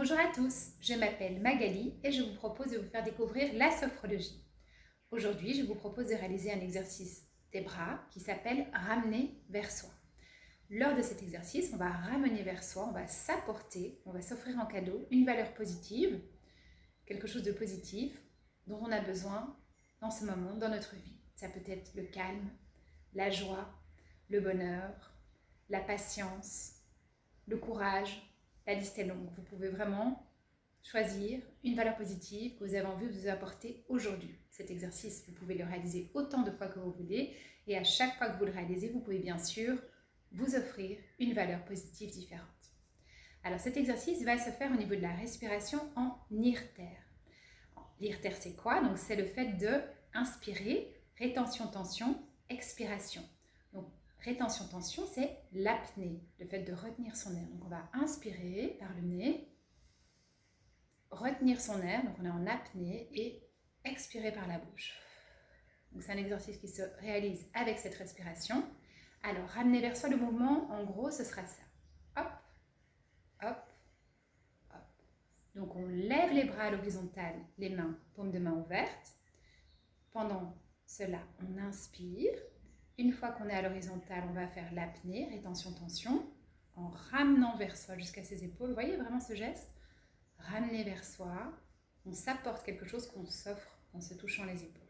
Bonjour à tous, je m'appelle Magali et je vous propose de vous faire découvrir la sophrologie. Aujourd'hui, je vous propose de réaliser un exercice des bras qui s'appelle ramener vers soi. Lors de cet exercice, on va ramener vers soi, on va s'apporter, on va s'offrir en cadeau une valeur positive, quelque chose de positif dont on a besoin dans ce moment, dans notre vie. Ça peut être le calme, la joie, le bonheur, la patience, le courage. La liste est longue. Vous pouvez vraiment choisir une valeur positive que vous avez envie de vous apporter aujourd'hui. Cet exercice, vous pouvez le réaliser autant de fois que vous voulez et à chaque fois que vous le réalisez, vous pouvez bien sûr vous offrir une valeur positive différente. Alors cet exercice va se faire au niveau de la respiration en IRTER. L'IRTER, c'est quoi? Donc c'est le fait de inspirer, rétention, tension, expiration. Donc rétention, tension, c'est l'apnée, le fait de retenir son air. Donc on va inspirer par le nez, retenir son air, donc on est en apnée, et expirer par la bouche. Donc c'est un exercice qui se réalise avec cette respiration. Alors ramener vers soi le mouvement, en gros ce sera ça. Hop, hop, hop. Donc on lève les bras à l'horizontale, les mains, paumes de main ouvertes. Pendant cela, on inspire. Une fois qu'on est à l'horizontale, on va faire l'apnée, rétention, tension, en ramenant vers soi jusqu'à ses épaules. Vous voyez vraiment ce geste? Ramener vers soi, on s'apporte quelque chose qu'on s'offre en se touchant les épaules.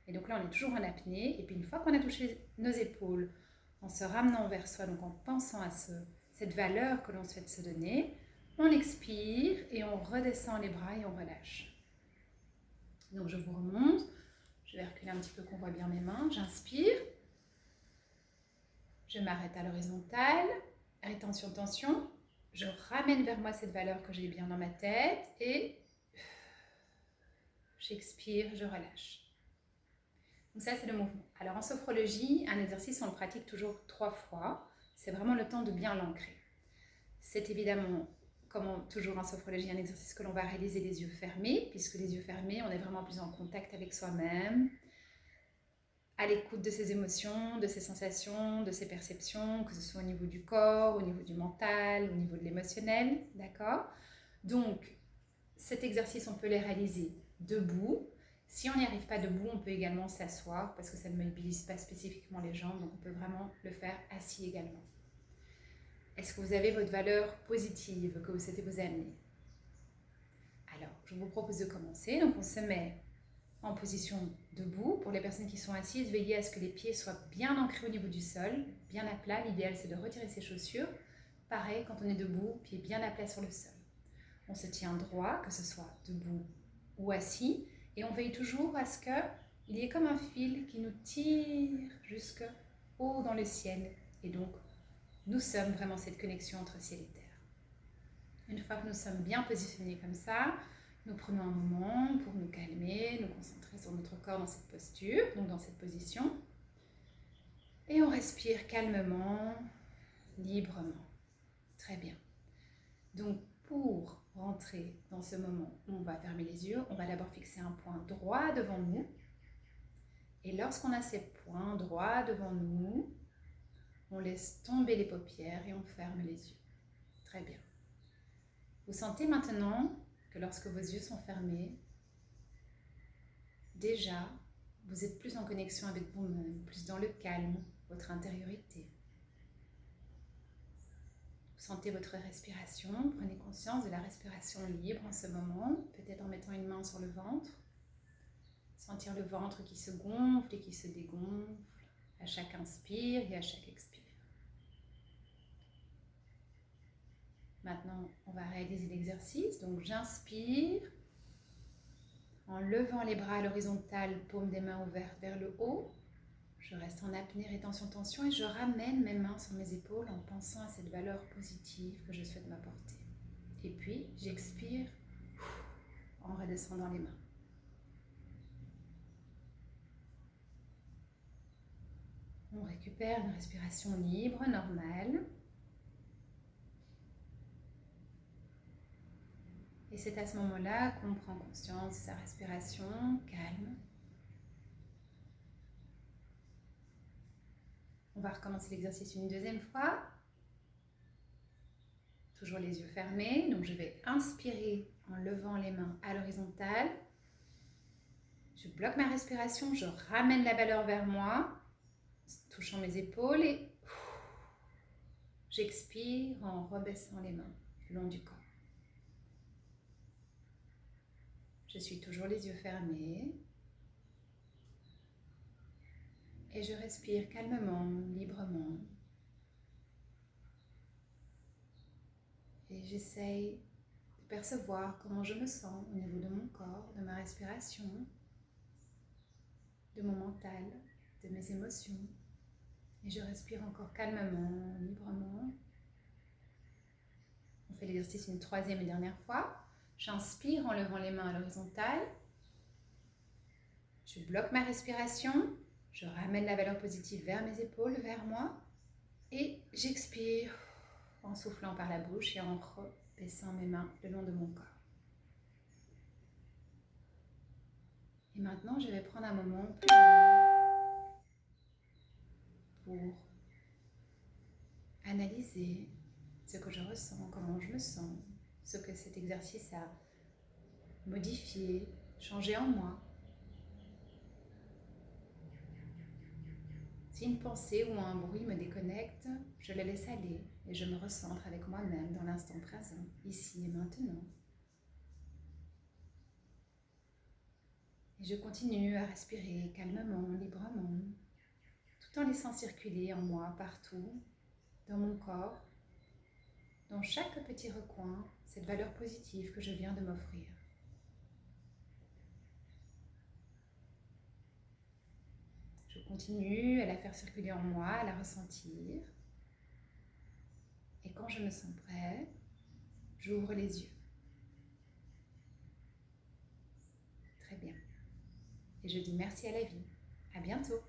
Et donc là, on est toujours en apnée. Et puis une fois qu'on a touché nos épaules, en se ramenant vers soi, donc en pensant à cette valeur que l'on souhaite se donner, on expire et on redescend les bras et on relâche. Donc je vous remonte. Je vais reculer un petit peu qu'on voit bien mes mains. J'inspire. Je m'arrête à l'horizontale. Rétention, tension. Je ramène vers moi cette valeur que j'ai bien dans ma tête et j'expire, je relâche. Donc ça, c'est le mouvement. Alors en sophrologie, un exercice, on le pratique toujours 3 fois. C'est vraiment le temps de bien l'ancrer. C'est évidemment, comme toujours en sophrologie, un exercice que l'on va réaliser les yeux fermés, puisque les yeux fermés, on est vraiment plus en contact avec soi-même, à l'écoute de ses émotions, de ses sensations, de ses perceptions, que ce soit au niveau du corps, au niveau du mental, au niveau de l'émotionnel, d'accord? Donc, cet exercice, on peut les réaliser debout. Si on n'y arrive pas debout, on peut également s'asseoir parce que ça ne mobilise pas spécifiquement les jambes, donc on peut vraiment le faire assis également. Est-ce que vous avez votre valeur positive que vous souhaitez vous amener? Alors, je vous propose de commencer. Donc, on se met en position debout. Pour les personnes qui sont assises, veillez à ce que les pieds soient bien ancrés au niveau du sol, bien à plat. L'idéal, c'est de retirer ses chaussures. Pareil, quand on est debout, pieds bien à plat sur le sol. On se tient droit, que ce soit debout ou assis, et on veille toujours à ce qu'il y ait comme un fil qui nous tire jusque haut dans le ciel. Et donc, nous sommes vraiment cette connexion entre ciel et terre. Une fois que nous sommes bien positionnés comme ça, nous prenons un moment pour nous calmer, nous concentrer sur notre corps dans cette posture, donc dans cette position. Et on respire calmement, librement. Très bien. Donc, pour rentrer dans ce moment où on va fermer les yeux, on va d'abord fixer un point droit devant nous. Et lorsqu'on a ces points droits devant nous, on laisse tomber les paupières et on ferme les yeux. Très bien. Vous sentez maintenant que lorsque vos yeux sont fermés, déjà, vous êtes plus en connexion avec vous-même, plus dans le calme, votre intériorité. Vous sentez votre respiration, prenez conscience de la respiration libre en ce moment, peut-être en mettant une main sur le ventre. Sentir le ventre qui se gonfle et qui se dégonfle à chaque inspire et à chaque expire. Maintenant, on va réaliser l'exercice. Donc, j'inspire en levant les bras à l'horizontale, paume des mains ouvertes vers le haut. Je reste en apnée, rétention, tension et je ramène mes mains sur mes épaules en pensant à cette valeur positive que je souhaite m'apporter. Et puis, j'expire en redescendant les mains. On récupère une respiration libre, normale. Et c'est à ce moment-là qu'on prend conscience de sa respiration calme. On va recommencer l'exercice une deuxième fois. toujours les yeux fermés. Donc je vais inspirer en levant les mains à l'horizontale. Je bloque ma respiration, je ramène la valeur vers moi, touchant mes épaules et j'expire en rebaissant les mains le long du corps. Je suis toujours les yeux fermés et je respire calmement, librement. Et j'essaye de percevoir comment je me sens au niveau de mon corps, de ma respiration, de mon mental, de mes émotions. Et je respire encore calmement, librement. On fait l'exercice une troisième et dernière fois. J'inspire en levant les mains à l'horizontale. Je bloque ma respiration. Je ramène la valeur positive vers mes épaules, vers moi. Et j'expire en soufflant par la bouche et en rebaissant mes mains le long de mon corps. Et maintenant, je vais prendre un moment plus long pour analyser ce que je ressens, comment je me sens, ce que cet exercice a modifié, changé en moi. Si une pensée ou un bruit me déconnecte, je le laisse aller et je me recentre avec moi-même dans l'instant présent, ici et maintenant. Et je continue à respirer calmement, librement, tout en laissant circuler en moi partout, dans mon corps, dans chaque petit recoin, cette valeur positive que je viens de m'offrir. Je continue à la faire circuler en moi, à la ressentir. Et quand je me sens prêt, j'ouvre les yeux. Très bien. Et je dis merci à la vie. À bientôt.